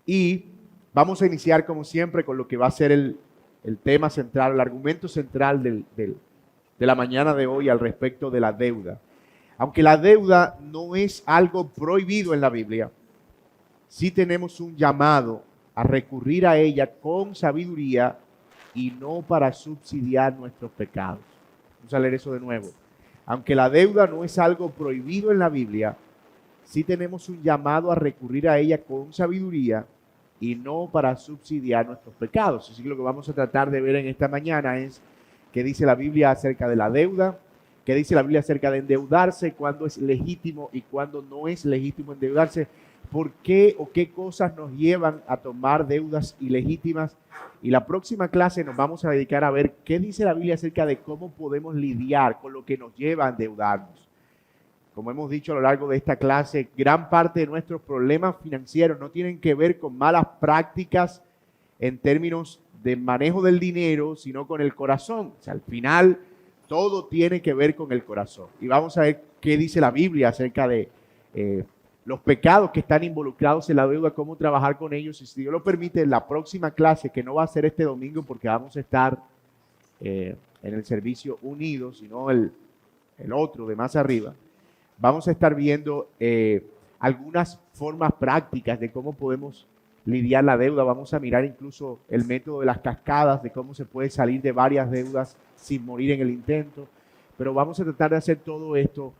Y vamos a iniciar, como siempre, con lo que va a ser el tema central, el argumento central de la mañana de hoy al respecto de la deuda. Aunque la deuda no es algo prohibido en la Biblia, sí tenemos un llamado a recurrir a ella con sabiduría y no para subsidiar nuestros pecados. Vamos a leer eso de nuevo. Aunque la deuda no es algo prohibido en la Biblia, sí tenemos un llamado a recurrir a ella con sabiduría y no para subsidiar nuestros pecados. Así que lo que vamos a tratar de ver en esta mañana es qué dice la Biblia acerca de la deuda, qué dice la Biblia acerca de endeudarse, cuándo es legítimo y cuándo no es legítimo endeudarse, por qué o qué cosas nos llevan a tomar deudas ilegítimas. Y la próxima clase nos vamos a dedicar a ver qué dice la Biblia acerca de cómo podemos lidiar con lo que nos lleva a endeudarnos. Como hemos dicho a lo largo de esta clase, gran parte de nuestros problemas financieros no tienen que ver con malas prácticas en términos de manejo del dinero, sino con el corazón. O sea, al final, todo tiene que ver con el corazón. Y vamos a ver qué dice la Biblia acerca de los pecados que están involucrados en la deuda, cómo trabajar con ellos. Y si Dios lo permite, en la próxima clase, que no va a ser este domingo porque vamos a estar en el servicio unido, sino el otro de más arriba, vamos a estar viendo algunas formas prácticas de cómo podemos lidiar la deuda. Vamos a mirar incluso el método de las cascadas, de cómo se puede salir de varias deudas sin morir en el intento. Pero vamos a tratar de hacer todo esto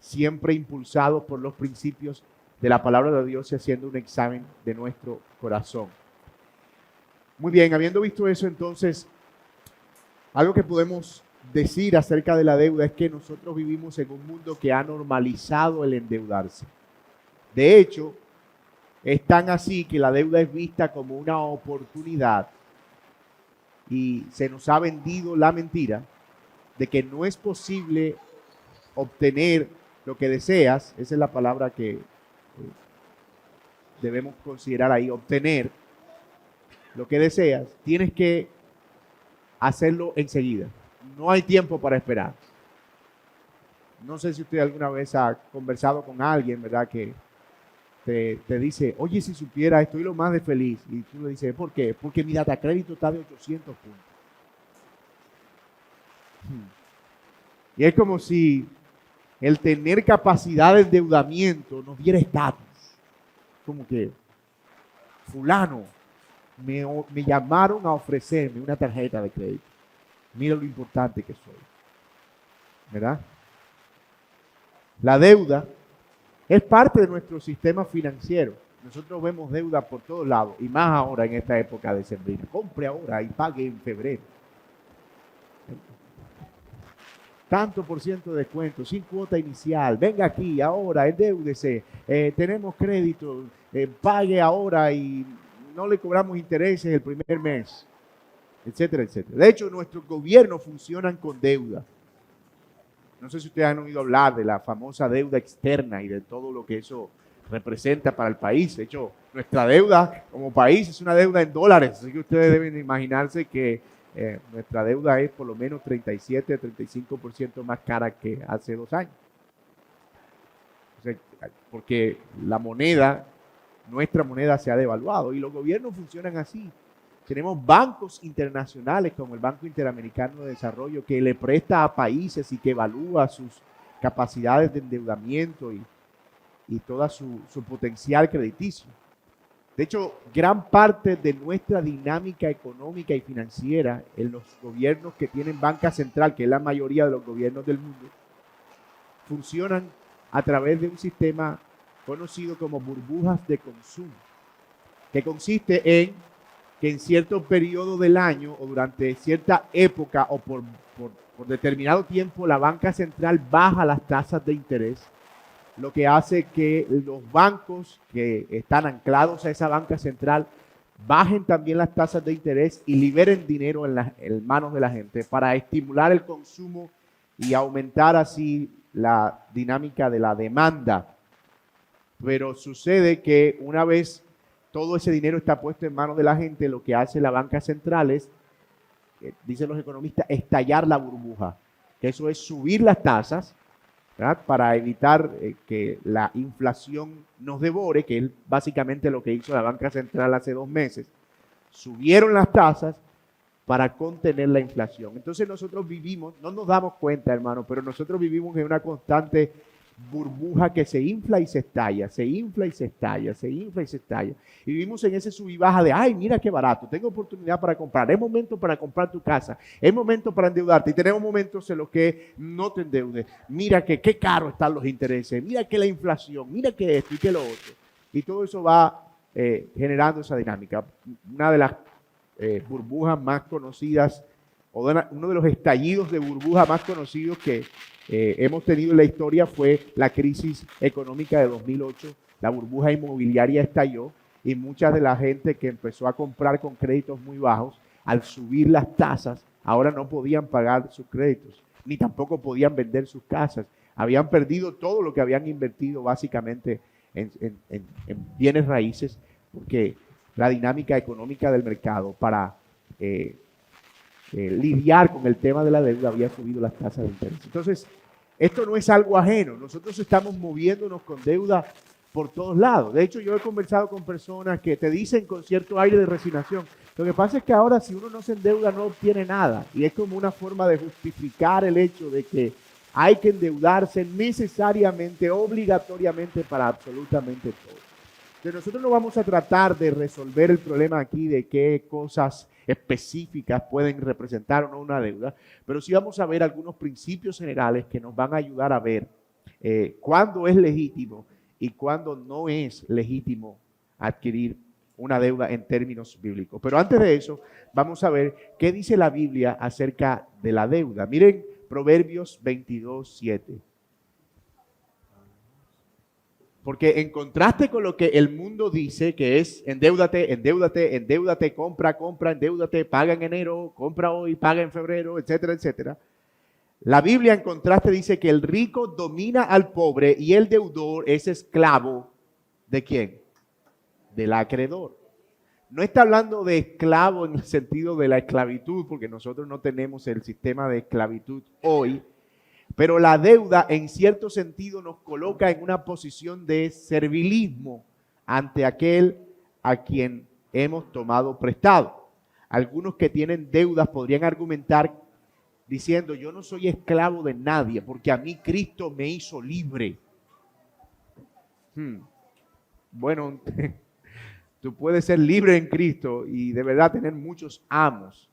siempre impulsados por los principios de la palabra de Dios y haciendo un examen de nuestro corazón. Muy bien, habiendo visto eso, entonces, algo que podemos decir acerca de la deuda es que nosotros vivimos en un mundo que ha normalizado el endeudarse. De hecho, es tan así que la deuda es vista como una oportunidad y se nos ha vendido la mentira de que no es posible obtener lo que deseas. Esa es la palabra que debemos considerar ahí, obtener lo que deseas. Tienes que hacerlo enseguida. No hay tiempo para esperar. No sé si usted alguna vez ha conversado con alguien, ¿verdad? Que te dice, oye, si supiera, estoy lo más de feliz. Y tú le dices, ¿por qué? Porque mi data crédito está de 800 puntos. Y es como si el tener capacidad de endeudamiento nos diera estatus. Como que, fulano, me llamaron a ofrecerme una tarjeta de crédito. Mira lo importante que soy. ¿Verdad? La deuda es parte de nuestro sistema financiero. Nosotros vemos deuda por todos lados y más ahora en esta época de decembrina. Compre ahora y pague en febrero. Tanto por ciento de descuento, sin cuota inicial. Venga aquí ahora, endeúdese. Tenemos crédito, pague ahora y no le cobramos intereses el primer mes, etcétera, etcétera. De hecho, nuestros gobiernos funcionan con deuda. No sé si ustedes han oído hablar de la famosa deuda externa y de todo lo que eso representa para el país. De hecho, nuestra deuda como país es una deuda en dólares, así que ustedes deben imaginarse que nuestra deuda es por lo menos 37-35% más cara que hace 2 años. O sea, porque la moneda, nuestra moneda se ha devaluado y los gobiernos funcionan así. Tenemos bancos internacionales como el Banco Interamericano de Desarrollo que le presta a países y que evalúa sus capacidades de endeudamiento y todo su potencial crediticio. De hecho, gran parte de nuestra dinámica económica y financiera en los gobiernos que tienen banca central, que es la mayoría de los gobiernos del mundo, funcionan a través de un sistema conocido como burbujas de consumo, que consiste en que en cierto periodo del año o durante cierta época o por determinado tiempo la banca central baja las tasas de interés, lo que hace que los bancos que están anclados a esa banca central bajen también las tasas de interés y liberen dinero en manos de la gente para estimular el consumo y aumentar así la dinámica de la demanda. Pero sucede que una vez todo ese dinero está puesto en manos de la gente, lo que hace la banca central es, dicen los economistas, estallar la burbuja. Que eso es subir las tasas ¿verdad? Para evitar que la inflación nos devore, que es básicamente lo que hizo la banca central hace 2 meses. Subieron las tasas para contener la inflación. Entonces nosotros vivimos, no nos damos cuenta, hermano, pero nosotros vivimos en una constante burbuja que se infla y se estalla, se infla y se estalla, se infla y se estalla. Y vivimos en ese sub y baja de, ay, mira qué barato, tengo oportunidad para comprar, es momento para comprar tu casa, es momento para endeudarte. Y tenemos momentos en los que no te endeudes. Mira que qué caro están los intereses, mira que la inflación, mira que esto y que lo otro. Y todo eso va generando esa dinámica. Una de las burbujas más conocidas, o uno de los estallidos de burbuja más conocidos que hemos tenido en la historia fue la crisis económica de 2008. La burbuja inmobiliaria estalló y mucha de la gente que empezó a comprar con créditos muy bajos, al subir las tasas, ahora no podían pagar sus créditos, ni tampoco podían vender sus casas. Habían perdido todo lo que habían invertido básicamente en bienes raíces, porque la dinámica económica del mercado para lidiar con el tema de la deuda había subido las tasas de interés. Entonces, esto no es algo ajeno. Nosotros estamos moviéndonos con deuda por todos lados. De hecho, yo he conversado con personas que te dicen con cierto aire de resignación, lo que pasa es que ahora si uno no se endeuda no obtiene nada. Y es como una forma de justificar el hecho de que hay que endeudarse necesariamente, obligatoriamente para absolutamente todo. Entonces nosotros no vamos a tratar de resolver el problema aquí de qué cosas específicas pueden representar o no una deuda, pero sí vamos a ver algunos principios generales que nos van a ayudar a ver cuándo es legítimo y cuándo no es legítimo adquirir una deuda en términos bíblicos. Pero antes de eso, vamos a ver qué dice la Biblia acerca de la deuda. Miren Proverbios 22:7. Porque en contraste con lo que el mundo dice, que es endeúdate, endeúdate, endeúdate, compra, compra, endeúdate, paga en enero, compra hoy, paga en febrero, etcétera, etcétera. La Biblia en contraste dice que el rico domina al pobre y el deudor es esclavo ¿de quién? Del acreedor. No está hablando de esclavo en el sentido de la esclavitud, porque nosotros no tenemos el sistema de esclavitud hoy. Pero la deuda en cierto sentido nos coloca en una posición de servilismo ante aquel a quien hemos tomado prestado. Algunos que tienen deudas podrían argumentar diciendo, yo no soy esclavo de nadie porque a mí Cristo me hizo libre. Bueno, tú puedes ser libre en Cristo y de verdad tener muchos amos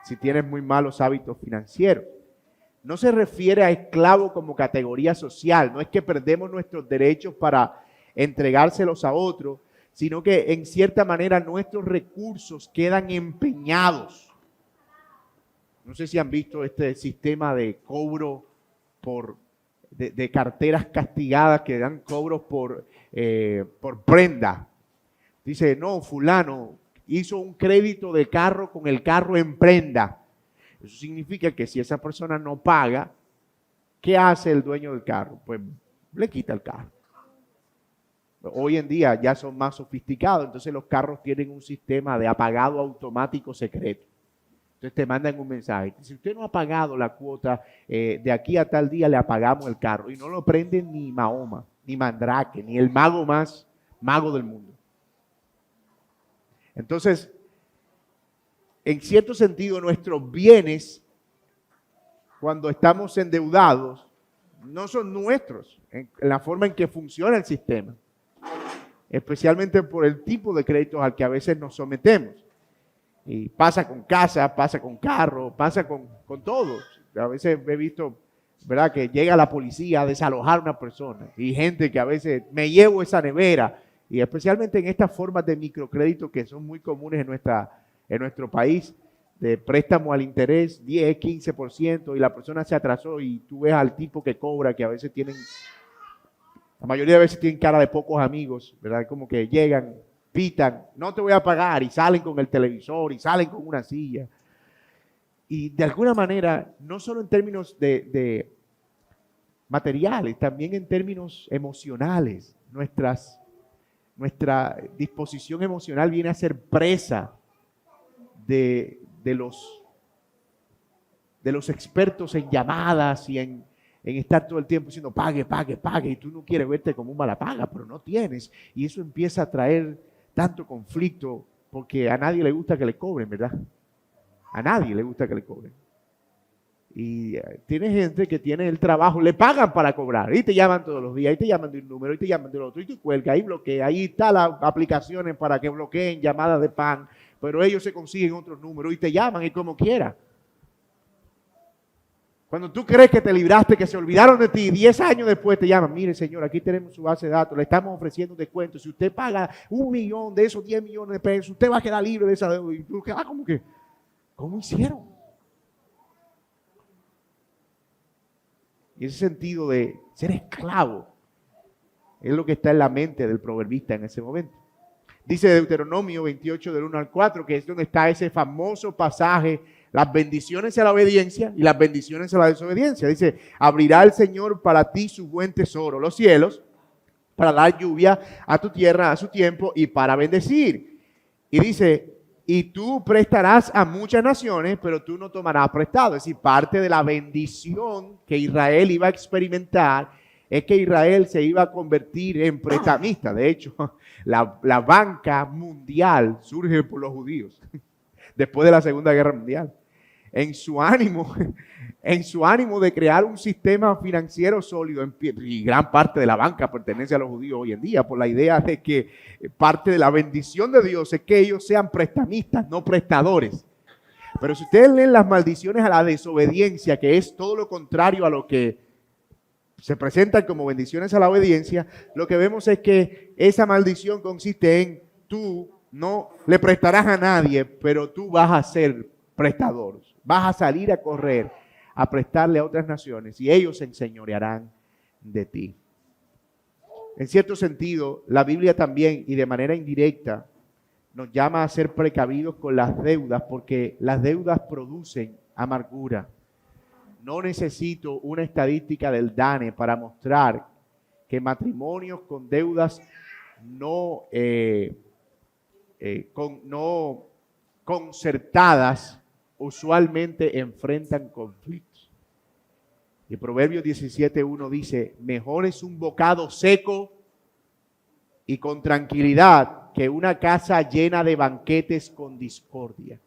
si tienes muy malos hábitos financieros. No se refiere a esclavo como categoría social, no es que perdemos nuestros derechos para entregárselos a otros, sino que en cierta manera nuestros recursos quedan empeñados. No sé si han visto este sistema de cobro de carteras castigadas que dan cobros por prenda. Dice, no, fulano hizo un crédito de carro con el carro en prenda. Eso significa que si esa persona no paga, ¿qué hace el dueño del carro? Pues le quita el carro. Hoy en día ya son más sofisticados, entonces los carros tienen un sistema de apagado automático secreto. Entonces te mandan un mensaje. Si usted no ha pagado la cuota, de aquí a tal día le apagamos el carro. Y no lo prenden ni Mahoma, ni Mandrake, ni el mago más mago del mundo. Entonces, en cierto sentido, nuestros bienes, cuando estamos endeudados, no son nuestros en la forma en que funciona el sistema. Especialmente por el tipo de créditos al que a veces nos sometemos. Y pasa con casa, pasa con carro, pasa con todo. A veces he visto, ¿verdad?, que llega la policía a desalojar a una persona. Y gente que a veces me llevo esa nevera. Y especialmente en estas formas de microcrédito que son muy comunes en nuestro país, de préstamo al interés, 10, 15%, y la persona se atrasó y tú ves al tipo que cobra, que a veces la mayoría de veces tienen cara de pocos amigos, ¿verdad? Como que llegan, pitan, no te voy a pagar, y salen con el televisor, y salen con una silla. Y de alguna manera, no solo en términos de materiales, también en términos emocionales, nuestra disposición emocional viene a ser presa de los expertos en llamadas y en en estar todo el tiempo diciendo pague, pague, pague, y tú no quieres verte como un mala paga, pero no tienes. Y eso empieza a traer tanto conflicto, porque a nadie le gusta que le cobren, ¿verdad? A nadie le gusta que le cobren. Y tiene gente que tiene el trabajo, le pagan para cobrar, y te llaman todos los días, y te llaman de un número, y te llaman del otro, y tú cuelgas, y bloquea, ahí están las aplicaciones para que bloqueen llamadas de pan, pero ellos se consiguen otros números, y te llaman, y como quiera. Cuando tú crees que te libraste, que se olvidaron de ti, 10 años después te llaman, mire señor, aquí tenemos su base de datos, le estamos ofreciendo un descuento, si usted paga 1 millón de esos 10 millones de pesos, usted va a quedar libre de esa deuda, y tú quedas como que, ¿cómo hicieron? Y ese sentido de ser esclavo es lo que está en la mente del proverbista en ese momento. Dice Deuteronomio 28 del 1 al 4, que es donde está ese famoso pasaje, las bendiciones a la obediencia y las bendiciones a la desobediencia. Dice, abrirá el Señor para ti su buen tesoro, los cielos, para dar lluvia a tu tierra a su tiempo y para bendecir. Y dice, y tú prestarás a muchas naciones, pero tú no tomarás prestado. Es decir, parte de la bendición que Israel iba a experimentar es que Israel se iba a convertir en prestamista. De hecho, la banca mundial surge por los judíos después de la Segunda Guerra Mundial. En su ánimo de crear un sistema financiero sólido, y gran parte de la banca pertenece a los judíos hoy en día, por la idea de que parte de la bendición de Dios es que ellos sean prestamistas, no prestadores. Pero si ustedes leen las maldiciones a la desobediencia, que es todo lo contrario a lo que se presentan como bendiciones a la obediencia, lo que vemos es que esa maldición consiste en tú no le prestarás a nadie, pero tú vas a ser prestador. Vas a salir a correr, a prestarle a otras naciones y ellos se enseñorearán de ti. En cierto sentido, la Biblia también y de manera indirecta nos llama a ser precavidos con las deudas porque las deudas producen amargura. No necesito una estadística del DANE para mostrar que matrimonios con deudas no concertadas usualmente enfrentan conflictos. Y Proverbios 17:1 dice, mejor es un bocado seco y con tranquilidad que una casa llena de banquetes con discordia.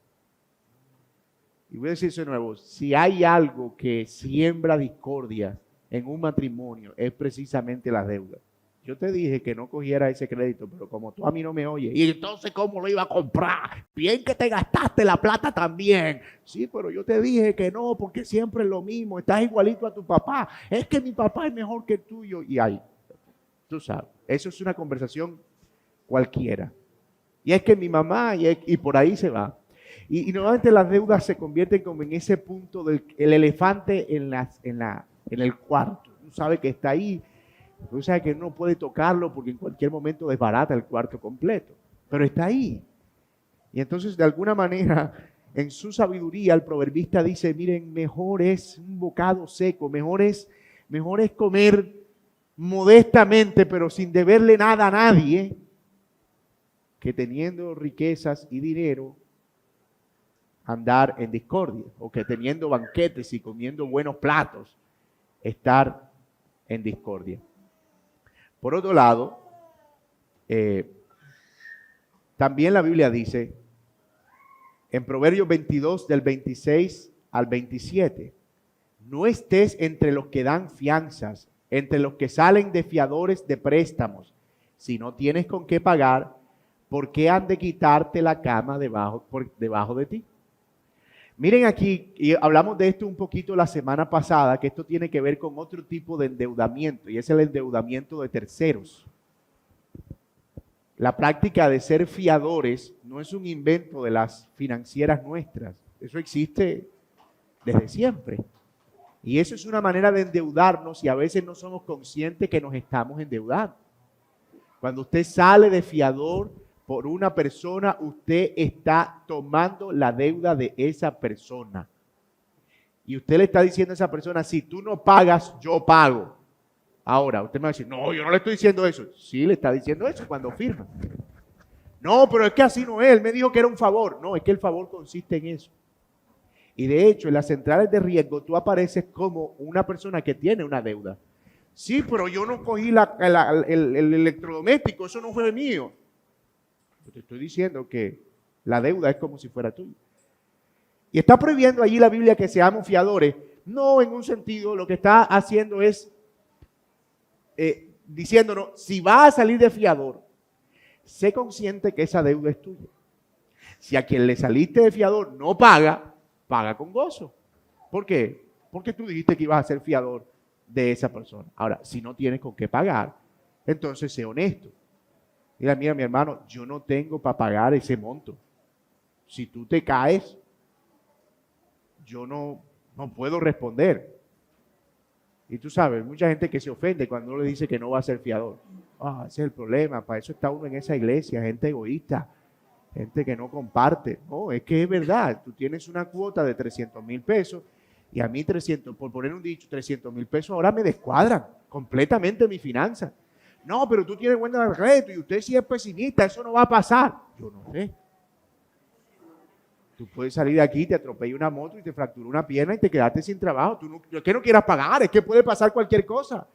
Y voy a decir eso de nuevo, si hay algo que siembra discordia en un matrimonio es precisamente la deuda. Yo te dije que no cogiera ese crédito, pero como tú a mí no me oyes, y entonces ¿cómo lo iba a comprar? Bien que te gastaste la plata también. Sí, pero yo te dije que no, porque siempre es lo mismo, estás igualito a tu papá. Es que mi papá es mejor que el tuyo. Y ahí, tú sabes, eso es una conversación cualquiera. Y es que mi mamá, y por ahí se va. Y nuevamente las deudas se convierten como en ese punto del el elefante en el cuarto. Tú sabes que está ahí. Tú sabes que no puede tocarlo porque en cualquier momento desbarata el cuarto completo. Pero está ahí. Y entonces, de alguna manera, en su sabiduría, el proverbista dice, miren, mejor es un bocado seco, mejor es comer modestamente, pero sin deberle nada a nadie, que teniendo riquezas y dinero, andar en discordia. O que teniendo banquetes y comiendo buenos platos, estar en discordia. Por otro lado, también la Biblia dice, en Proverbios 22, del 26 al 27, no estés entre los que dan fianzas, entre los que salen de fiadores de préstamos. Si no tienes con qué pagar, ¿por qué han de quitarte la cama debajo de ti? Miren aquí, y hablamos de esto un poquito la semana pasada, que esto tiene que ver con otro tipo de endeudamiento, y es el endeudamiento de terceros. La práctica de ser fiadores no es un invento de las financieras nuestras, eso existe desde siempre. Y eso es una manera de endeudarnos y a veces no somos conscientes que nos estamos endeudando. Cuando usted sale de fiador por una persona, usted está tomando la deuda de esa persona. Y usted le está diciendo a esa persona, si tú no pagas, yo pago. Ahora, usted me va a decir, no, yo no le estoy diciendo eso. Sí, le está diciendo eso cuando firma. No, pero es que así no es. Él me dijo que era un favor. No, es que el favor consiste en eso. Y de hecho, en las centrales de riesgo, tú apareces como una persona que tiene una deuda. Sí, pero yo no cogí el electrodoméstico, eso no fue mío. Yo te estoy diciendo que la deuda es como si fuera tuya. Y está prohibiendo allí la Biblia que seamos fiadores. No en un sentido, lo que está haciendo es diciéndonos, si vas a salir de fiador, sé consciente que esa deuda es tuya. Si a quien le saliste de fiador no paga, paga con gozo. ¿Por qué? Porque tú dijiste que ibas a ser fiador de esa persona. Ahora, si no tienes con qué pagar, entonces sé honesto. Mira, mi hermano, yo no tengo para pagar ese monto. Si tú te caes, yo no puedo responder. Y tú sabes, mucha gente que se ofende cuando uno le dice que no va a ser fiador. Ah, ese es el problema, para eso está uno en esa iglesia, gente egoísta, gente que no comparte. No, es que es verdad, tú tienes una cuota de 300,000 pesos y a mí 300, por poner un dicho, 300,000 pesos ahora me descuadran completamente mi finanza. No, pero tú tienes buena crédito y usted sí es pesimista, eso no va a pasar. Yo no sé. Tú puedes salir de aquí, te atropella una moto y te fractura una pierna y te quedaste sin trabajo. Tú no, es que no quieras pagar, es que puede pasar cualquier cosa.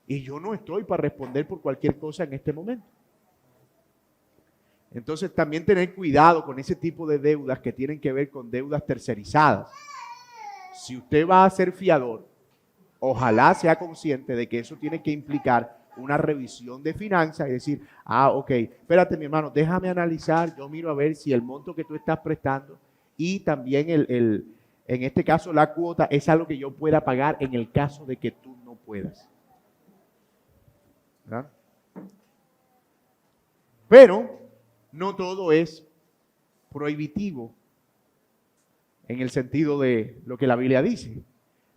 Y yo no estoy para responder por cualquier cosa en este momento. Entonces también tener cuidado con ese tipo de deudas que tienen que ver con deudas tercerizadas. Si usted va a ser fiador, ojalá sea consciente de que eso tiene que implicar una revisión de finanzas y decir, ok, espérate mi hermano, déjame analizar, yo miro a ver si el monto que tú estás prestando y también en este caso la cuota es algo que yo pueda pagar en el caso de que tú no puedas. ¿Verdad? Pero no todo es prohibitivo en el sentido de lo que la Biblia dice.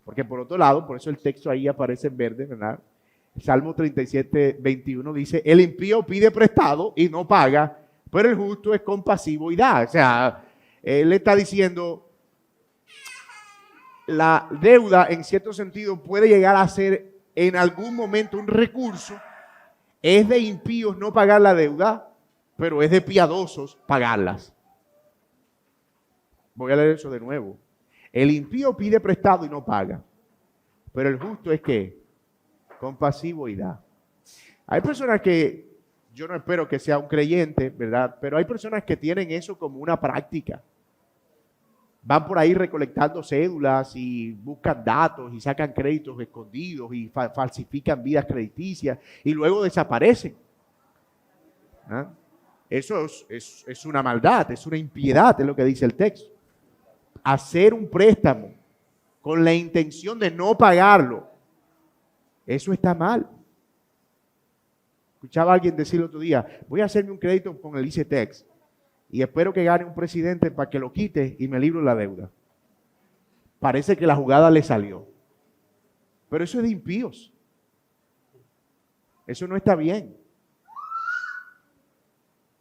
Porque por otro lado, por eso el texto ahí aparece en verde, ¿verdad? Salmo 37, 21 dice, el impío pide prestado y no paga, pero el justo es compasivo y da. O sea, él está diciendo, la deuda en cierto sentido puede llegar a ser en algún momento un recurso. Es de impíos no pagar la deuda, pero es de piadosos pagarlas. Voy a leer eso de nuevo. El impío pide prestado y no paga, pero el justo es que compasivo y da. Hay personas que, yo no espero que sea un creyente, ¿verdad? Pero hay personas que tienen eso como una práctica. Van por ahí recolectando cédulas y buscan datos y sacan créditos escondidos y falsifican vidas crediticias y luego desaparecen. ¿Ah? Eso es una maldad, es una impiedad, es lo que dice el texto. Hacer un préstamo con la intención de no pagarlo, eso está mal. Escuchaba a alguien decir el otro día, voy a hacerme un crédito con el ICETEX y espero que gane un presidente para que lo quite y me libro la deuda. Parece que la jugada le salió. Pero eso es de impíos. Eso no está bien.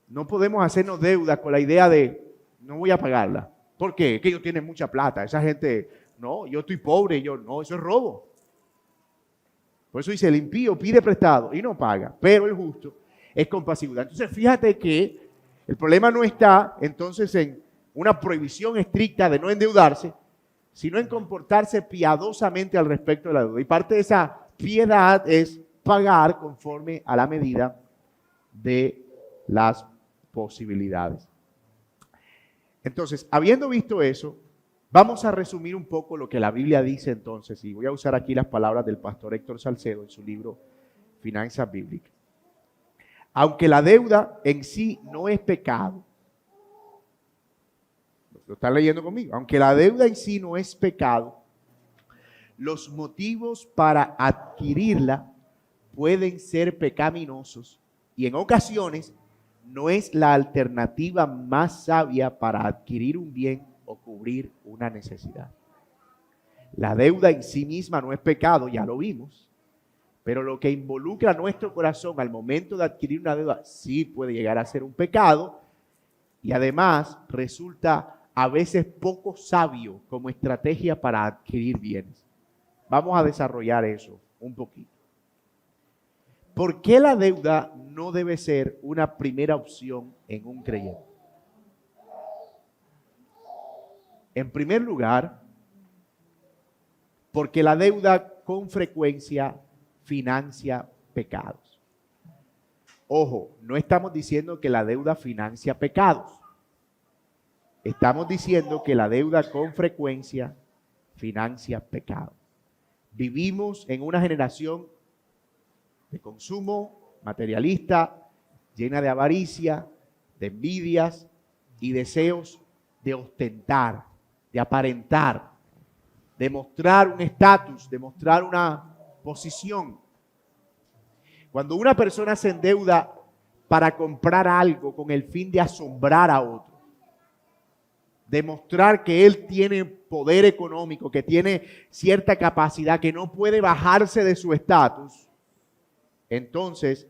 No podemos hacernos deudas con la idea de no voy a pagarla. ¿Por qué? Es que ellos tienen mucha plata. Esa gente, no, yo estoy pobre, no, eso es robo. Por eso dice, el impío pide prestado y no paga, pero el justo es compasivo. Entonces, fíjate que el problema no está entonces en una prohibición estricta de no endeudarse, sino en comportarse piadosamente al respecto de la deuda. Y parte de esa piedad es pagar conforme a la medida de las posibilidades. Entonces, habiendo visto eso, vamos a resumir un poco lo que la Biblia dice entonces, y voy a usar aquí las palabras del pastor Héctor Salcedo en su libro Finanzas Bíblicas. Aunque la deuda en sí no es pecado, lo están leyendo conmigo, aunque la deuda en sí no es pecado, los motivos para adquirirla pueden ser pecaminosos y en ocasiones no es la alternativa más sabia para adquirir un bien o cubrir una necesidad. La deuda en sí misma no es pecado, ya lo vimos, pero lo que involucra nuestro corazón al momento de adquirir una deuda sí puede llegar a ser un pecado y además resulta a veces poco sabio como estrategia para adquirir bienes. Vamos a desarrollar eso un poquito. ¿Por qué la deuda no debe ser una primera opción en un creyente? En primer lugar, porque la deuda con frecuencia financia pecados. Ojo, no estamos diciendo que la deuda financia pecados. Estamos diciendo que la deuda con frecuencia financia pecados. Vivimos en una generación de consumo materialista, llena de avaricia, de envidias y deseos de ostentar, de aparentar, de mostrar un estatus, de mostrar una posición. Cuando una persona se endeuda para comprar algo con el fin de asombrar a otro, demostrar que él tiene poder económico, que tiene cierta capacidad, que no puede bajarse de su estatus, entonces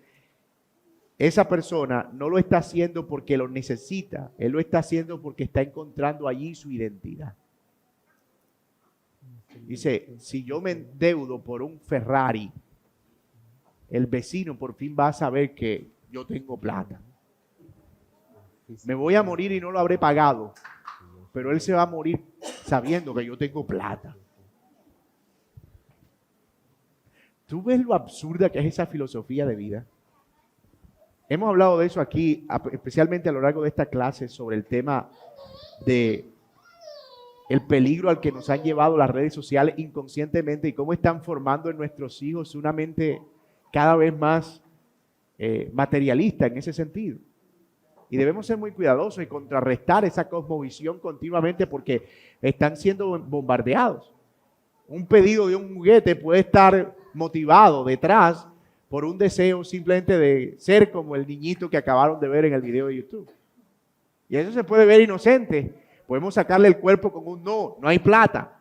esa persona no lo está haciendo porque lo necesita, él lo está haciendo porque está encontrando allí su identidad. Dice, si yo me endeudo por un Ferrari, el vecino por fin va a saber que yo tengo plata. Me voy a morir y no lo habré pagado, pero él se va a morir sabiendo que yo tengo plata. ¿Tú ves lo absurda que es esa filosofía de vida? Hemos hablado de eso aquí, especialmente a lo largo de esta clase, sobre el tema de el peligro al que nos han llevado las redes sociales inconscientemente y cómo están formando en nuestros hijos una mente cada vez más materialista en ese sentido. Y debemos ser muy cuidadosos y contrarrestar esa cosmovisión continuamente porque están siendo bombardeados. Un pedido de un juguete puede estar motivado detrás por un deseo simplemente de ser como el niñito que acabaron de ver en el video de YouTube. Y eso se puede ver inocente. Podemos sacarle el cuerpo con un no hay plata.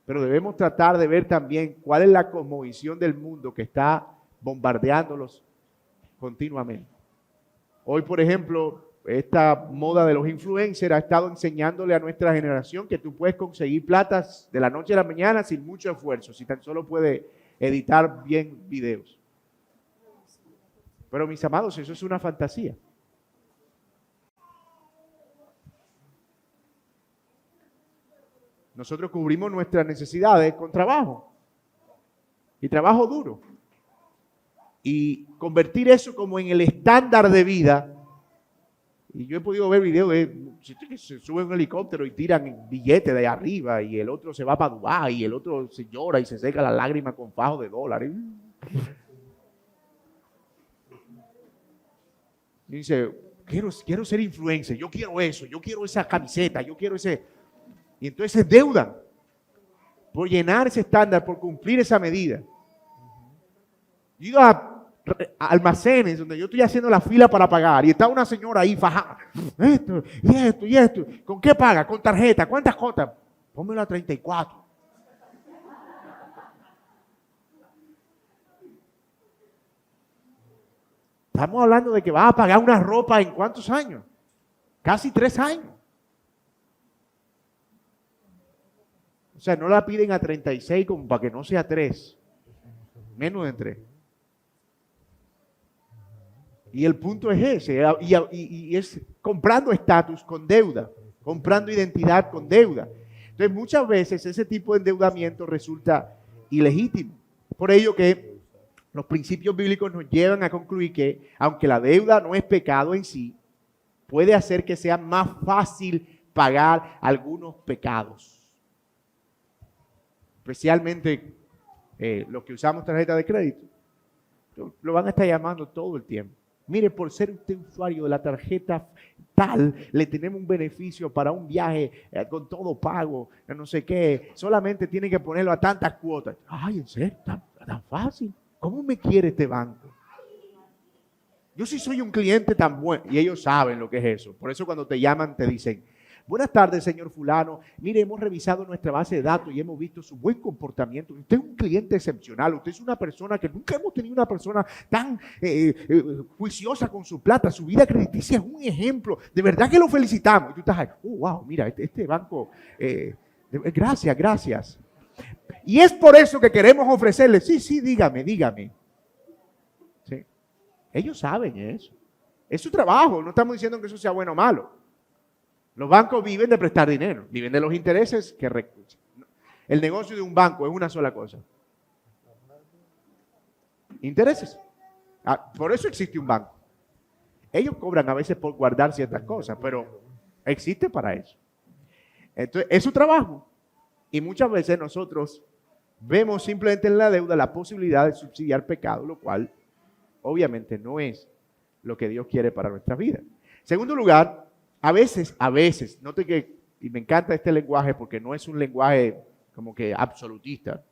Pero debemos tratar de ver también cuál es la cosmovisión del mundo que está bombardeándolos continuamente. Hoy, por ejemplo, esta moda de los influencers ha estado enseñándole a nuestra generación que tú puedes conseguir platas de la noche a la mañana sin mucho esfuerzo, si tan solo puedes editar bien videos. Pero mis amados, eso es una fantasía. Nosotros cubrimos nuestras necesidades con trabajo y trabajo duro. Y convertir eso como en el estándar de vida. Y yo he podido ver videos de que se sube un helicóptero y tiran billetes de arriba y el otro se va para Dubái y el otro se llora y se seca las lágrimas con fajos de dólares. Y dice, quiero ser influencer, yo quiero eso, yo quiero esa camiseta, yo quiero ese... Y entonces se endeudan por llenar ese estándar, por cumplir esa medida. Yo he ido a almacenes donde yo estoy haciendo la fila para pagar y está una señora ahí fajada. Esto, y esto, y esto. ¿Con qué paga? Con tarjeta. ¿Cuántas cotas? Pónmelo a 34. Estamos hablando de que vas a pagar una ropa en ¿cuántos años? Casi 3 años. O sea, no la piden a 36 como para que no sea 3. Menos de 3. Y el punto es ese. Y es comprando estatus con deuda. Comprando identidad con deuda. Entonces, muchas veces ese tipo de endeudamiento resulta ilegítimo. Por ello que los principios bíblicos nos llevan a concluir que, aunque la deuda no es pecado en sí, puede hacer que sea más fácil pagar algunos pecados. Especialmente los que usamos tarjeta de crédito. Lo van a estar llamando todo el tiempo. Mire, por ser usted usuario de la tarjeta tal, le tenemos un beneficio para un viaje con todo pago, no sé qué. Solamente tiene que ponerlo a tantas cuotas. Ay, ¿en serio? ¿Tan fácil? ¿Cómo me quiere este banco? Yo sí soy un cliente tan bueno. Y ellos saben lo que es eso. Por eso cuando te llaman te dicen, buenas tardes, señor fulano. Mire, hemos revisado nuestra base de datos y hemos visto su buen comportamiento. Usted es un cliente excepcional. Usted es una persona que nunca hemos tenido una persona tan juiciosa con su plata. Su vida crediticia es un ejemplo. De verdad que lo felicitamos. Y tú estás ahí, wow, mira, este banco, gracias. Y es por eso que queremos ofrecerle, sí, dígame. Sí. Ellos saben eso. Es su trabajo. No estamos diciendo que eso sea bueno o malo. Los bancos viven de prestar dinero, viven de los intereses que recurren. El negocio de un banco es una sola cosa. Intereses. Por eso existe un banco. Ellos cobran a veces por guardar ciertas cosas, pero existe para eso. Entonces, es su trabajo. Y muchas veces nosotros vemos simplemente en la deuda la posibilidad de subsidiar pecado, lo cual obviamente no es lo que Dios quiere para nuestra vida. Segundo lugar, a veces, note que, y me encanta este lenguaje porque no es un lenguaje como que absolutista.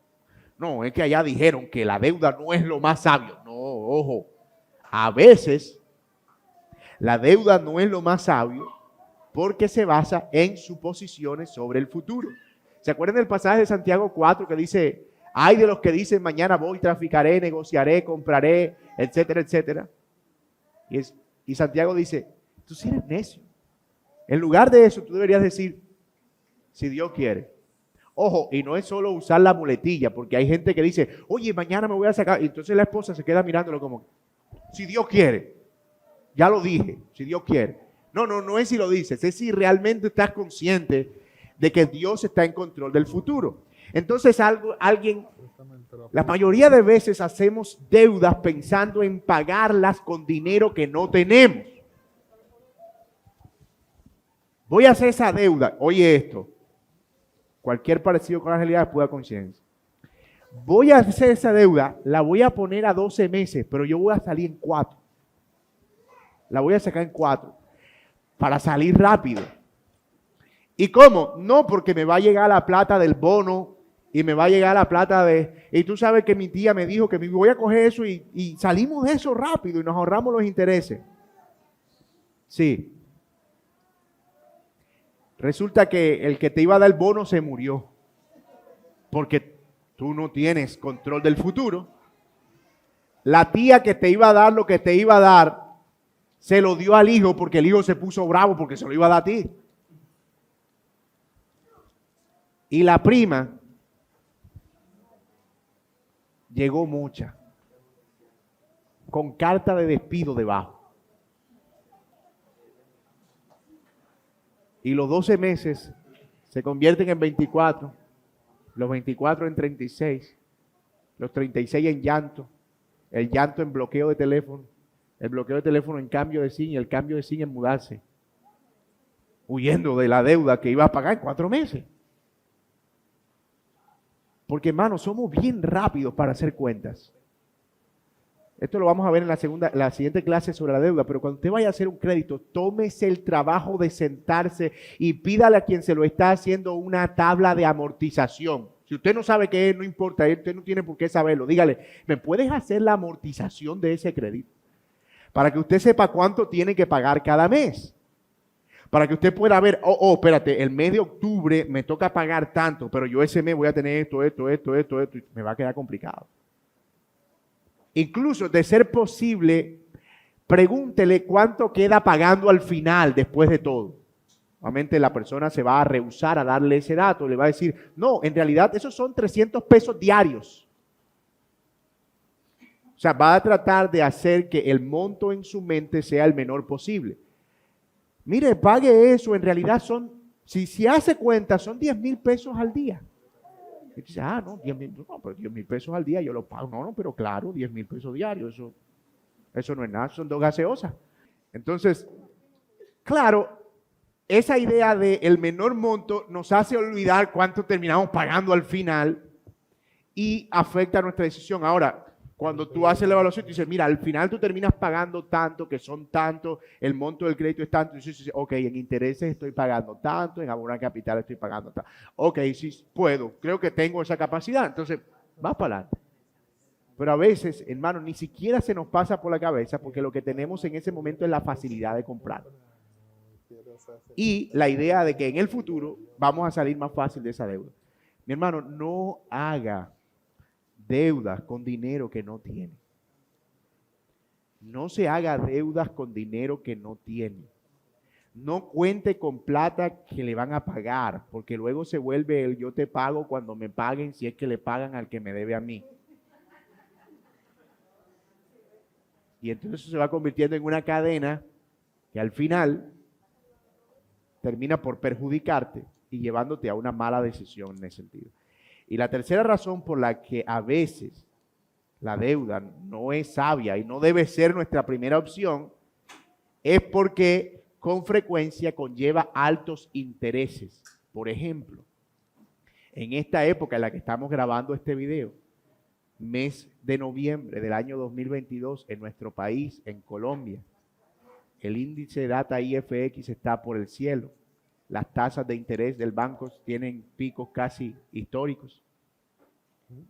No, es que allá dijeron que la deuda no es lo más sabio. No, ojo, a veces la deuda no es lo más sabio porque se basa en suposiciones sobre el futuro. ¿Se acuerdan del pasaje de Santiago 4 que dice, hay de los que dicen mañana voy, traficaré, negociaré, compraré, etcétera, etcétera? Y Santiago dice, tú sí eres necio. En lugar de eso, tú deberías decir, si Dios quiere. Ojo, y no es solo usar la muletilla, porque hay gente que dice, oye, mañana me voy a sacar. Y entonces la esposa se queda mirándolo como, si Dios quiere. Ya lo dije, si Dios quiere. No es si lo dices, es si realmente estás consciente de que Dios está en control del futuro. Entonces la mayoría de veces hacemos deudas pensando en pagarlas con dinero que no tenemos. Voy a hacer esa deuda. Oye esto. Cualquier parecido con la realidad es pura conciencia. Voy a hacer esa deuda, la voy a poner a 12 meses, pero yo voy a salir en 4. La voy a sacar en 4 para salir rápido. ¿Y cómo? No, porque me va a llegar la plata del bono y me va a llegar la plata de... Y tú sabes que mi tía me dijo que me voy a coger eso y salimos de eso rápido y nos ahorramos los intereses. Sí. Resulta que el que te iba a dar el bono se murió porque tú no tienes control del futuro. La tía que te iba a dar lo que te iba a dar se lo dio al hijo porque el hijo se puso bravo porque se lo iba a dar a ti. Y la prima llegó mucha, con carta de despido debajo. Y los 12 meses se convierten en 24, los 24 en 36, los 36 en llanto, el llanto en bloqueo de teléfono, el bloqueo de teléfono en cambio de SIM y el cambio de SIM en mudarse, huyendo de la deuda que iba a pagar en 4 meses. Porque, hermanos, somos bien rápidos para hacer cuentas. Esto lo vamos a ver en la siguiente clase sobre la deuda, pero cuando usted vaya a hacer un crédito, tómese el trabajo de sentarse y pídale a quien se lo está haciendo una tabla de amortización. Si usted no sabe qué es, no importa, usted no tiene por qué saberlo. Dígale, ¿me puedes hacer la amortización de ese crédito? Para que usted sepa cuánto tiene que pagar cada mes. Para que usted pueda ver, espérate, el mes de octubre me toca pagar tanto, pero yo ese mes voy a tener esto, y me va a quedar complicado. Incluso, de ser posible, pregúntele cuánto queda pagando al final, después de todo. Obviamente la persona se va a rehusar a darle ese dato, le va a decir, no, en realidad esos son 300 pesos diarios. O sea, va a tratar de hacer que el monto en su mente sea el menor posible. Mire, pague eso, en realidad son, si hace cuenta, son 10,000 pesos al día. Y dice, no, 10,000 pesos al día yo lo pago. No, pero claro, 10,000 pesos diarios, eso no es nada, son 2 gaseosas. Entonces, claro, esa idea de el menor monto nos hace olvidar cuánto terminamos pagando al final y afecta nuestra decisión. Ahora, cuando tú haces la evaluación, tú dices, mira, al final tú terminas pagando tanto, que son tanto, el monto del crédito es tanto. Y dices, ok, en intereses estoy pagando tanto, en abonar capital estoy pagando tanto. Ok, sí puedo, creo que tengo esa capacidad. Entonces, vas para adelante. Pero a veces, hermano, ni siquiera se nos pasa por la cabeza porque lo que tenemos en ese momento es la facilidad de comprar. Y la idea de que en el futuro vamos a salir más fácil de esa deuda. Mi hermano, no haga deudas con dinero que no tiene. No se haga deudas con dinero que no tiene. No cuente con plata que le van a pagar, porque luego se vuelve el yo te pago cuando me paguen, si es que le pagan al que me debe a mí. Y entonces se va convirtiendo en una cadena que al final termina por perjudicarte y llevándote a una mala decisión en ese sentido. Y la tercera razón por la que a veces la deuda no es sabia y no debe ser nuestra primera opción es porque con frecuencia conlleva altos intereses. Por ejemplo, en esta época en la que estamos grabando este video, mes de noviembre del año 2022 en nuestro país, en Colombia, el índice de data IFX está por el cielo. Las tasas de interés del banco tienen picos casi históricos.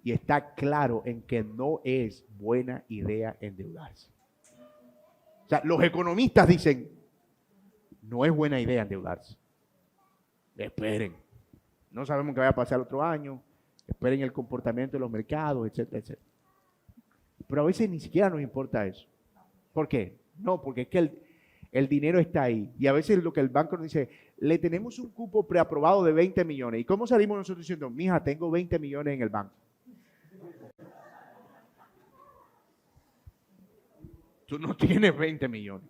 Y está claro en que no es buena idea endeudarse. O sea, los economistas dicen, no es buena idea endeudarse. Esperen. No sabemos qué va a pasar el otro año. Esperen el comportamiento de los mercados, etcétera, etcétera. Pero a veces ni siquiera nos importa eso. ¿Por qué? No, porque es que el dinero está ahí. Y a veces lo que el banco nos dice, le tenemos un cupo preaprobado de 20 millones. ¿Y cómo salimos nosotros diciendo, mija, tengo 20 millones en el banco? Tú no tienes 20 millones.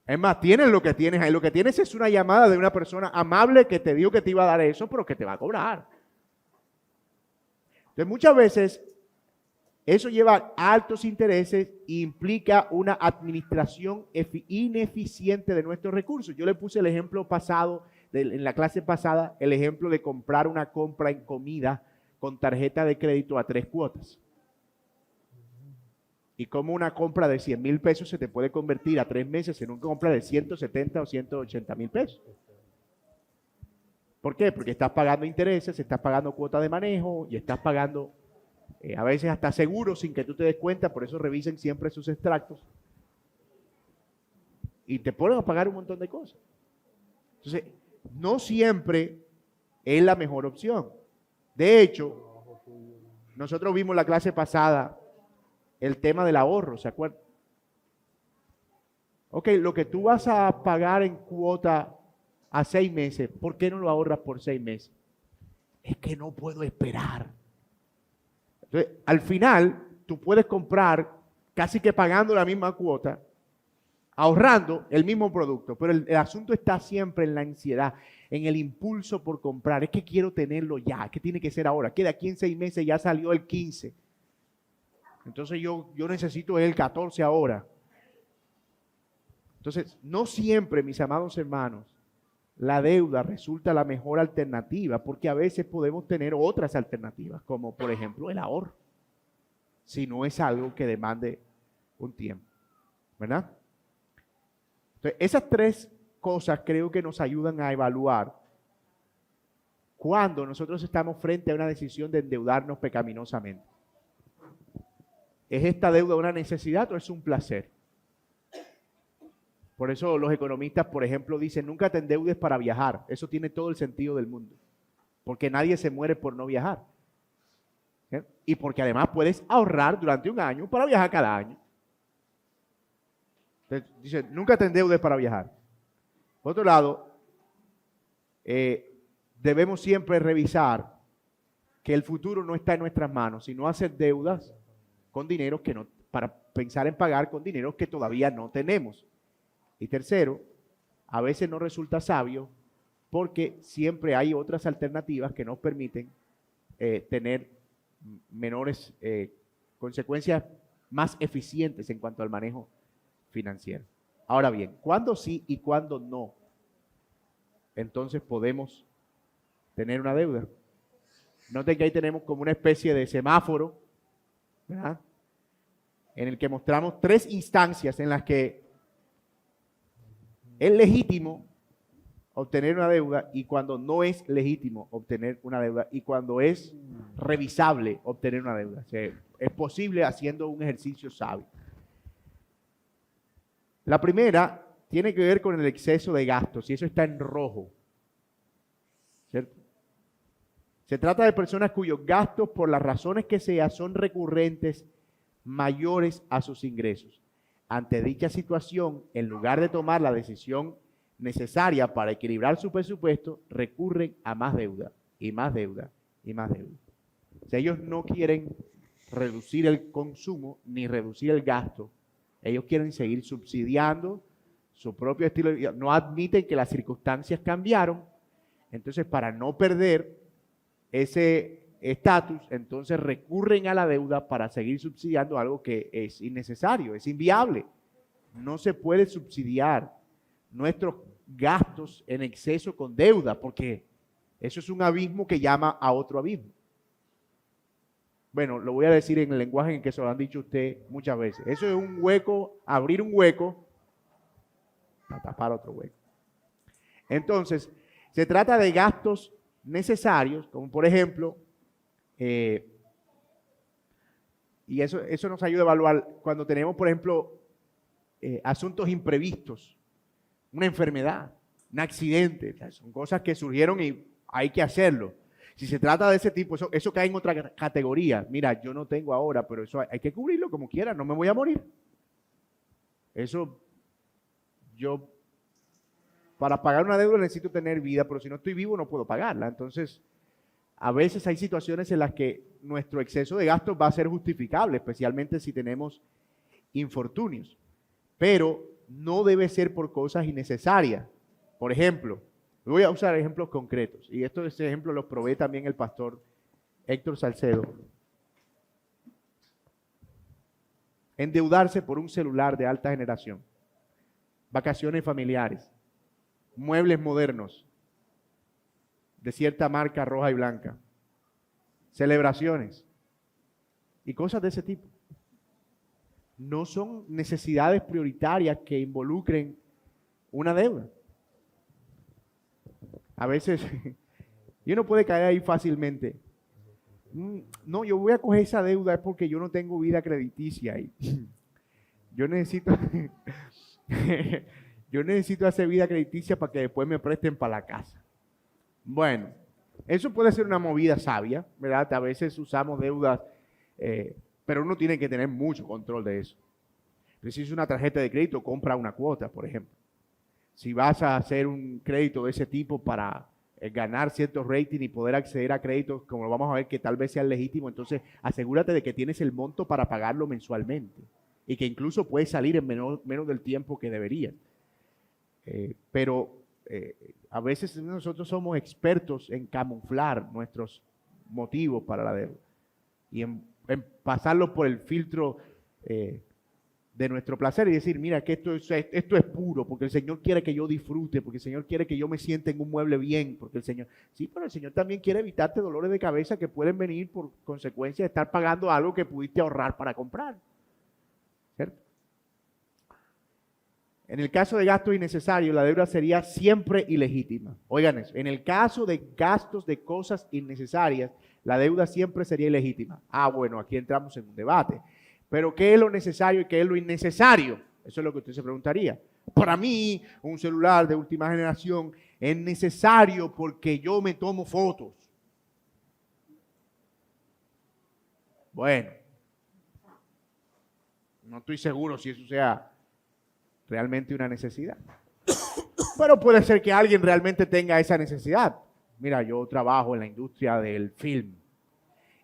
Es más, tienes lo que tienes ahí. Lo que tienes es una llamada de una persona amable que te dijo que te iba a dar eso, pero que te va a cobrar. Entonces, muchas veces eso lleva a altos intereses e implica una administración ineficiente de nuestros recursos. Yo le puse el ejemplo pasado, en la clase pasada, el ejemplo de comprar una compra en comida con tarjeta de crédito a 3 cuotas. Y cómo una compra de 100,000 pesos se te puede convertir a 3 meses en una compra de 170 o 180,000 pesos. ¿Por qué? Porque estás pagando intereses, estás pagando cuota de manejo y estás pagando a veces hasta seguros sin que tú te des cuenta, por eso revisen siempre sus extractos. Y te ponen a pagar un montón de cosas. Entonces, no siempre es la mejor opción. De hecho, nosotros vimos la clase pasada el tema del ahorro, ¿se acuerdan? Ok, lo que tú vas a pagar en cuota a 6 meses, ¿por qué no lo ahorras por 6 meses? Es que no puedo esperar. Entonces, al final, tú puedes comprar casi que pagando la misma cuota, ahorrando el mismo producto, pero el asunto está siempre en la ansiedad, en el impulso por comprar. Es que quiero tenerlo ya, es que tiene que ser ahora, que de aquí en 6 meses ya salió el 15. Entonces yo necesito el 14 ahora. Entonces, no siempre, mis amados hermanos, la deuda resulta la mejor alternativa, porque a veces podemos tener otras alternativas, como por ejemplo el ahorro, si no es algo que demande un tiempo, ¿verdad? Entonces, esas 3 cosas creo que nos ayudan a evaluar cuando nosotros estamos frente a una decisión de endeudarnos pecaminosamente. ¿Es esta deuda una necesidad o es un placer? Por eso los economistas, por ejemplo, dicen, nunca te endeudes para viajar. Eso tiene todo el sentido del mundo. Porque nadie se muere por no viajar. ¿Sí? Y porque además puedes ahorrar durante un año para viajar cada año. Entonces, dice, nunca te endeudes para viajar. Por otro lado, debemos siempre revisar que el futuro no está en nuestras manos, sino hacer deudas con dinero que no, para pensar en pagar con dinero que todavía no tenemos. Y tercero, a veces no resulta sabio porque siempre hay otras alternativas que nos permiten tener menores consecuencias más eficientes en cuanto al manejo financiero. Ahora bien, ¿cuándo sí y cuándo no? Entonces podemos tener una deuda. Noten que ahí tenemos como una especie de semáforo, ¿verdad? En el que mostramos 3 instancias en las que es legítimo obtener una deuda y cuando no es legítimo obtener una deuda y cuando es revisable obtener una deuda. O sea, es posible haciendo un ejercicio sabio. La primera tiene que ver con el exceso de gastos y eso está en rojo, ¿cierto? Se trata de personas cuyos gastos, por las razones que sea, son recurrentes, mayores a sus ingresos. Ante dicha situación, en lugar de tomar la decisión necesaria para equilibrar su presupuesto, recurren a más deuda y más deuda y más deuda. O sea, ellos no quieren reducir el consumo ni reducir el gasto. Ellos quieren seguir subsidiando su propio estilo de vida, no admiten que las circunstancias cambiaron, entonces para no perder ese estatus, entonces recurren a la deuda para seguir subsidiando algo que es innecesario, es inviable. No se puede subsidiar nuestros gastos en exceso con deuda, porque eso es un abismo que llama a otro abismo. Bueno, lo voy a decir en el lenguaje en que se lo han dicho usted muchas veces. Eso es un hueco, abrir un hueco para tapar otro hueco. Entonces, se trata de gastos necesarios, como por ejemplo, y eso nos ayuda a evaluar cuando tenemos, por ejemplo, asuntos imprevistos, una enfermedad, un accidente, son cosas que surgieron y hay que hacerlo. Si se trata de ese tipo, eso cae en otra categoría. Mira, yo no tengo ahora, pero eso hay que cubrirlo como quiera, no me voy a morir. Eso, yo, para pagar una deuda necesito tener vida, pero si no estoy vivo no puedo pagarla. Entonces, a veces hay situaciones en las que nuestro exceso de gastos va a ser justificable, especialmente si tenemos infortunios. Pero no debe ser por cosas innecesarias. Por ejemplo, voy a usar ejemplos concretos, y estos ejemplos los provee también el pastor Héctor Salcedo. Endeudarse por un celular de alta generación, vacaciones familiares, muebles modernos de cierta marca roja y blanca, celebraciones y cosas de ese tipo. No son necesidades prioritarias que involucren una deuda. A veces, y uno puede caer ahí fácilmente. No, yo voy a coger esa deuda es porque yo no tengo vida crediticia ahí. Yo necesito, yo necesito hacer vida crediticia para que después me presten para la casa. Bueno, eso puede ser una movida sabia, ¿verdad? A veces usamos deudas, pero uno tiene que tener mucho control de eso. Si es una tarjeta de crédito, compra una cuota, por ejemplo. Si vas a hacer un crédito de ese tipo para ganar ciertos ratings y poder acceder a créditos, como lo vamos a ver, que tal vez sean legítimos, entonces asegúrate de que tienes el monto para pagarlo mensualmente y que incluso puedes salir en menos del tiempo que deberías. Pero a veces nosotros somos expertos en camuflar nuestros motivos para la deuda y en pasarlo por el filtro de nuestro placer y decir, mira, que esto es puro, porque el Señor quiere que yo disfrute, porque el Señor quiere que yo me sienta en un mueble bien, porque el Señor, sí, pero el Señor también quiere evitarte dolores de cabeza que pueden venir por consecuencia de estar pagando algo que pudiste ahorrar para comprar, ¿cierto? En el caso de gastos innecesarios, la deuda sería siempre ilegítima. Oigan eso, en el caso de gastos de cosas innecesarias, la deuda siempre sería ilegítima. Bueno, aquí entramos en un debate. Pero ¿qué es lo necesario y qué es lo innecesario? Eso es lo que usted se preguntaría. Para mí, un celular de última generación es necesario porque yo me tomo fotos. Bueno, no estoy seguro si eso sea realmente una necesidad. Pero puede ser que alguien realmente tenga esa necesidad. Mira, yo trabajo en la industria del film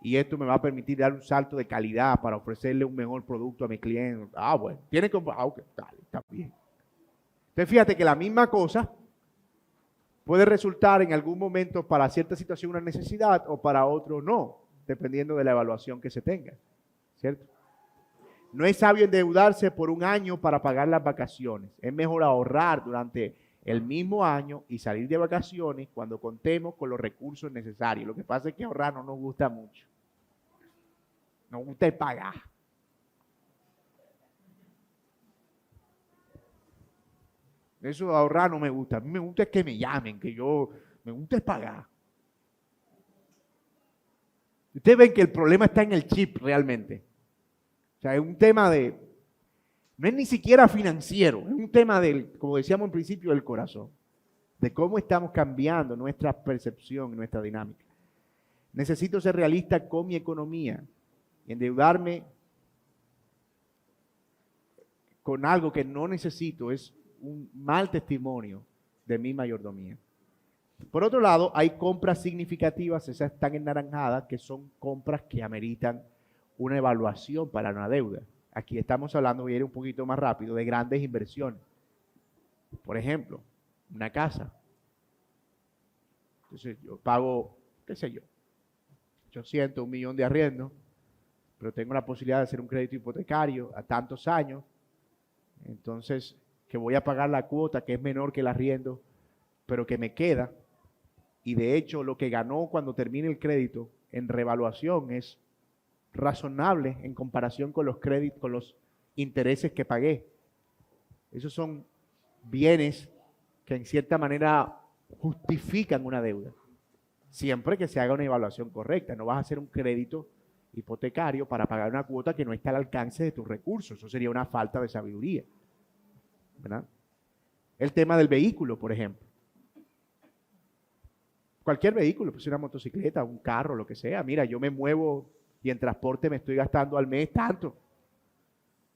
y esto me va a permitir dar un salto de calidad para ofrecerle un mejor producto a mi cliente. Bueno, tiene que... okay, dale, está bien. Entonces, fíjate que la misma cosa puede resultar en algún momento para cierta situación una necesidad o para otro no, dependiendo de la evaluación que se tenga, ¿cierto? No es sabio endeudarse por un año para pagar las vacaciones. Es mejor ahorrar durante el mismo año y salir de vacaciones cuando contemos con los recursos necesarios. Lo que pasa es que ahorrar no nos gusta mucho. Nos gusta el pagar. Eso de ahorrar no me gusta. A mí me gusta es que me llamen, me gusta es pagar. Ustedes ven que el problema está en el chip realmente. O sea, es un tema no es ni siquiera financiero, es un tema como decíamos en principio, del corazón, de cómo estamos cambiando nuestra percepción, nuestra dinámica. Necesito ser realista con mi economía y endeudarme con algo que no necesito es un mal testimonio de mi mayordomía. Por otro lado, hay compras significativas, esas están ennaranjadas, que son compras que ameritan una evaluación para una deuda. Aquí estamos hablando, voy a ir un poquito más rápido, de grandes inversiones. Por ejemplo, una casa. Entonces yo pago, qué sé yo, 800, 1 millón de arriendo, pero tengo la posibilidad de hacer un crédito hipotecario a tantos años. Entonces, que voy a pagar la cuota que es menor que el arriendo, pero que me queda. Y de hecho, lo que ganó cuando termine el crédito en revaluación es razonable en comparación con los créditos, con los intereses que pagué. Esos son bienes que en cierta manera justifican una deuda. Siempre que se haga una evaluación correcta. No vas a hacer un crédito hipotecario para pagar una cuota que no está al alcance de tus recursos. Eso sería una falta de sabiduría, ¿verdad? El tema del vehículo, por ejemplo. Cualquier vehículo, pues una motocicleta, un carro, lo que sea. Mira, yo me muevo y en transporte me estoy gastando al mes tanto,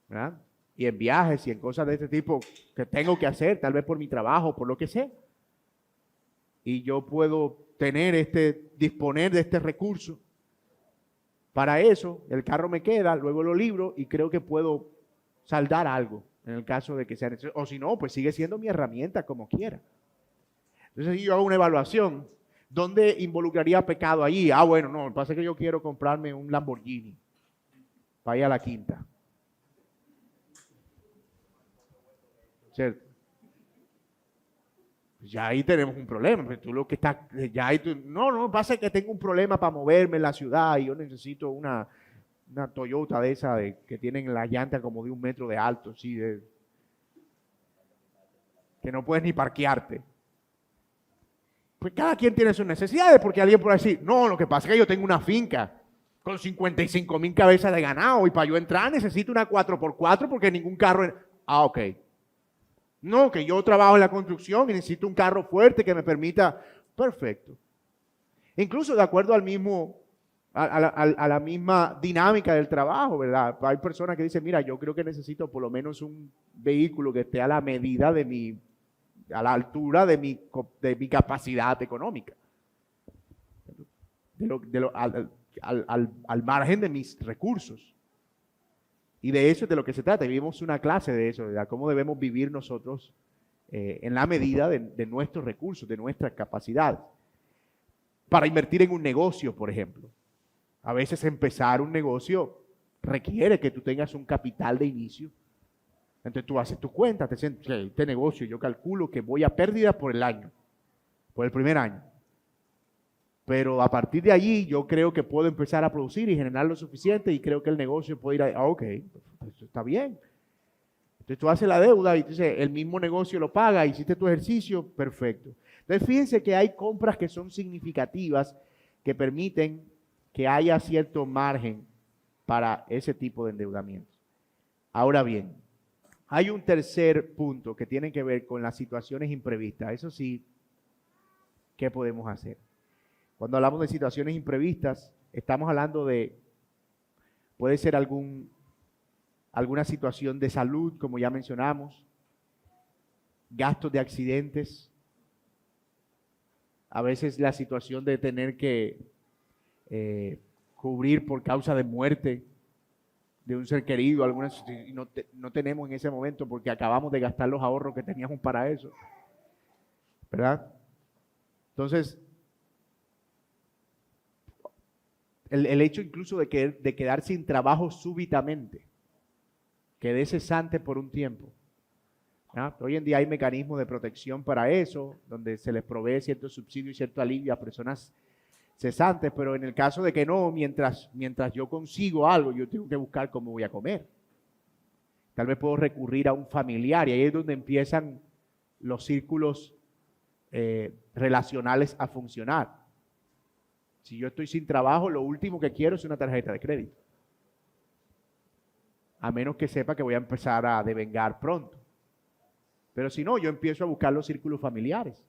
¿verdad? Y en viajes y en cosas de este tipo que tengo que hacer, tal vez por mi trabajo, por lo que sea. Y yo puedo disponer de este recurso. Para eso, el carro me queda, luego lo libro y creo que puedo saldar algo en el caso de que sea necesario. O si no, pues sigue siendo mi herramienta como quiera. Entonces yo hago una evaluación. ¿Dónde involucraría pecado allí? Bueno, no, lo que pasa es que yo quiero comprarme un Lamborghini para ir a la quinta. ¿Cierto? Ya ahí tenemos un problema. Pues tú lo que estás, ya ahí tú, no, pasa que tengo un problema para moverme en la ciudad y yo necesito una Toyota de esa que tienen la llanta como de 1 metro de alto, ¿sí? Que no puedes ni parquearte. Pues cada quien tiene sus necesidades, porque alguien puede decir, no, lo que pasa es que yo tengo una finca con 55,000 cabezas de ganado y para yo entrar necesito una 4x4 porque ningún carro... ok. No, que yo trabajo en la construcción y necesito un carro fuerte que me permita... Perfecto. Incluso de acuerdo a la misma dinámica del trabajo, ¿verdad? Hay personas que dicen, mira, yo creo que necesito por lo menos un vehículo que esté a la medida a la altura de mi capacidad económica, al margen de mis recursos. Y de eso es de lo que se trata. Vivimos una clase de eso, de cómo debemos vivir nosotros en la medida de nuestros recursos, de nuestras capacidades. Para invertir en un negocio, por ejemplo. A veces empezar un negocio requiere que tú tengas un capital de inicio. Entonces tú haces tu cuenta, te dicen, este negocio yo calculo que voy a pérdidas por el primer año. Pero a partir de allí yo creo que puedo empezar a producir y generar lo suficiente y creo que el negocio puede ir ok, eso está bien. Entonces tú haces la deuda y entonces el mismo negocio lo paga, hiciste tu ejercicio, perfecto. Entonces fíjense que hay compras que son significativas que permiten que haya cierto margen para ese tipo de endeudamiento. Ahora bien, hay un tercer punto que tiene que ver con las situaciones imprevistas. Eso sí, ¿qué podemos hacer? Cuando hablamos de situaciones imprevistas, estamos hablando puede ser alguna situación de salud, como ya mencionamos, gastos de accidentes, a veces la situación de tener que cubrir por causa de muerte de un ser querido, y no tenemos en ese momento porque acabamos de gastar los ahorros que teníamos para eso, ¿verdad? Entonces, el hecho incluso de quedar sin trabajo súbitamente, quedé cesante por un tiempo. ¿Ah? Hoy en día hay mecanismos de protección para eso, donde se les provee cierto subsidio y cierto alivio a personas cesantes, pero en el caso de que no, mientras yo consigo algo, yo tengo que buscar cómo voy a comer. Tal vez puedo recurrir a un familiar y ahí es donde empiezan los círculos relacionales a funcionar. Si yo estoy sin trabajo, lo último que quiero es una tarjeta de crédito. A menos que sepa que voy a empezar a devengar pronto. Pero si no, yo empiezo a buscar los círculos familiares,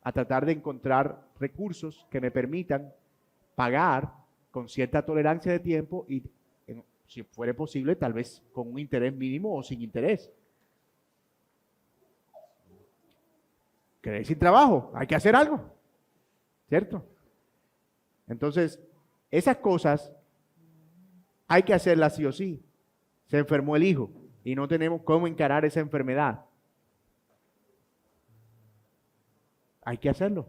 a tratar de encontrar recursos que me permitan pagar con cierta tolerancia de tiempo y, si fuera posible, tal vez con un interés mínimo o sin interés. ¿Quedé sin trabajo? Hay que hacer algo, ¿cierto? Entonces, esas cosas hay que hacerlas sí o sí. Se enfermó el hijo y no tenemos cómo encarar esa enfermedad. hay que hacerlo.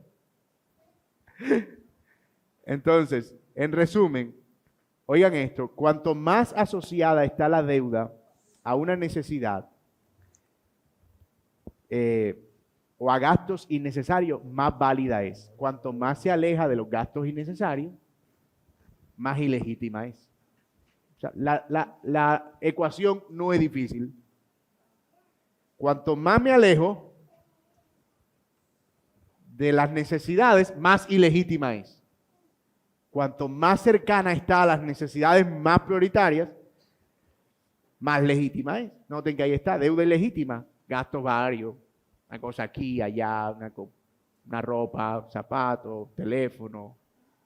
Entonces, en resumen, oigan esto, cuanto más asociada está la deuda a una necesidad o a gastos innecesarios, más válida es. Cuanto más se aleja de los gastos innecesarios, más ilegítima es. O sea, la ecuación no es difícil. Cuanto más me alejo de las necesidades, más ilegítima es. Cuanto más cercana está a las necesidades más prioritarias, más legítima es. Noten que ahí está, deuda ilegítima, gastos varios, una cosa aquí, allá, una ropa, zapatos, teléfono,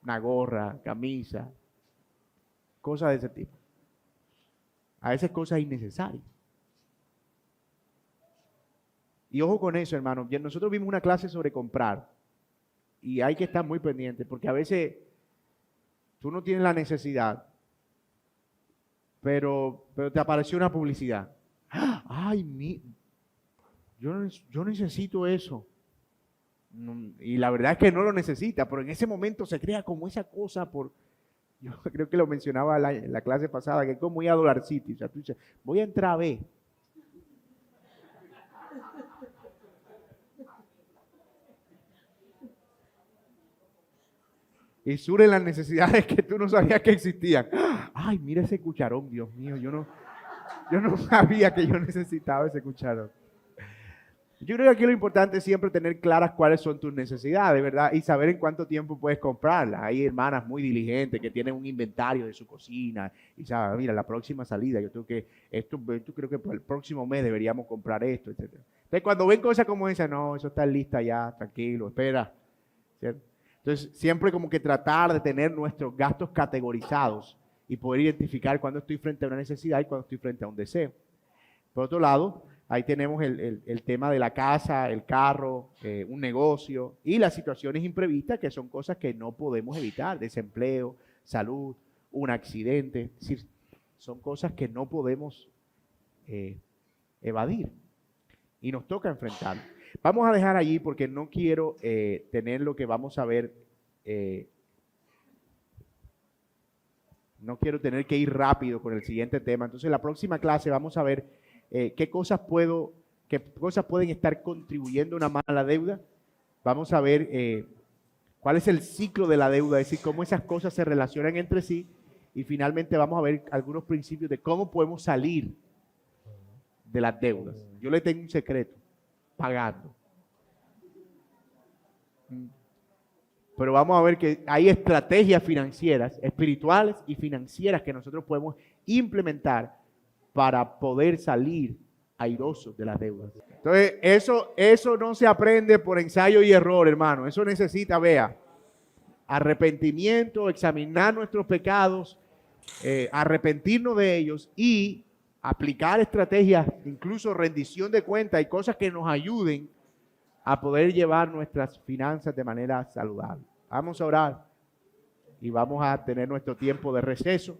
una gorra, camisa, cosas de ese tipo. A veces cosas innecesarias. Y ojo con eso, hermano. Nosotros vimos una clase sobre comprar y hay que estar muy pendiente porque a veces tú no tienes la necesidad, pero te apareció una publicidad. Ay, yo necesito eso. Y la verdad es que no lo necesita, pero en ese momento se crea como esa cosa yo creo que lo mencionaba en la clase pasada, que es como ir a Dollar City. O sea, tú dices, voy a entrar a ver. Y surgen las necesidades que tú no sabías que existían. Ay, mira ese cucharón, Dios mío, yo no sabía que yo necesitaba ese cucharón. Yo creo que aquí lo importante es siempre tener claras cuáles son tus necesidades, ¿verdad? Y saber en cuánto tiempo puedes comprarlas. Hay hermanas muy diligentes que tienen un inventario de su cocina y saben, mira, la próxima salida, yo creo que por el próximo mes deberíamos comprar esto, etc. Entonces, cuando ven cosas como esa, no, eso está lista ya, tranquilo, espera, ¿cierto? Entonces, siempre como que tratar de tener nuestros gastos categorizados y poder identificar cuándo estoy frente a una necesidad y cuándo estoy frente a un deseo. Por otro lado, ahí tenemos el tema de la casa, el carro, un negocio y las situaciones imprevistas que son cosas que no podemos evitar, desempleo, salud, un accidente, es decir, son cosas que no podemos evadir y nos toca enfrentar. Vamos a dejar allí porque no quiero tener lo que vamos a ver, no quiero tener que ir rápido con el siguiente tema. Entonces, en la próxima clase vamos a ver qué cosas pueden estar contribuyendo a una mala deuda. Vamos a ver cuál es el ciclo de la deuda, es decir, cómo esas cosas se relacionan entre sí. Y finalmente vamos a ver algunos principios de cómo podemos salir de las deudas. Yo le tengo un secreto. Pagando. Pero vamos a ver que hay estrategias financieras, espirituales y financieras que nosotros podemos implementar para poder salir airosos de las deudas. Entonces, eso no se aprende por ensayo y error, hermano. Eso necesita, vea, arrepentimiento, examinar nuestros pecados, arrepentirnos de ellos y aplicar estrategias, incluso rendición de cuentas y cosas que nos ayuden a poder llevar nuestras finanzas de manera saludable. Vamos a orar y vamos a tener nuestro tiempo de receso.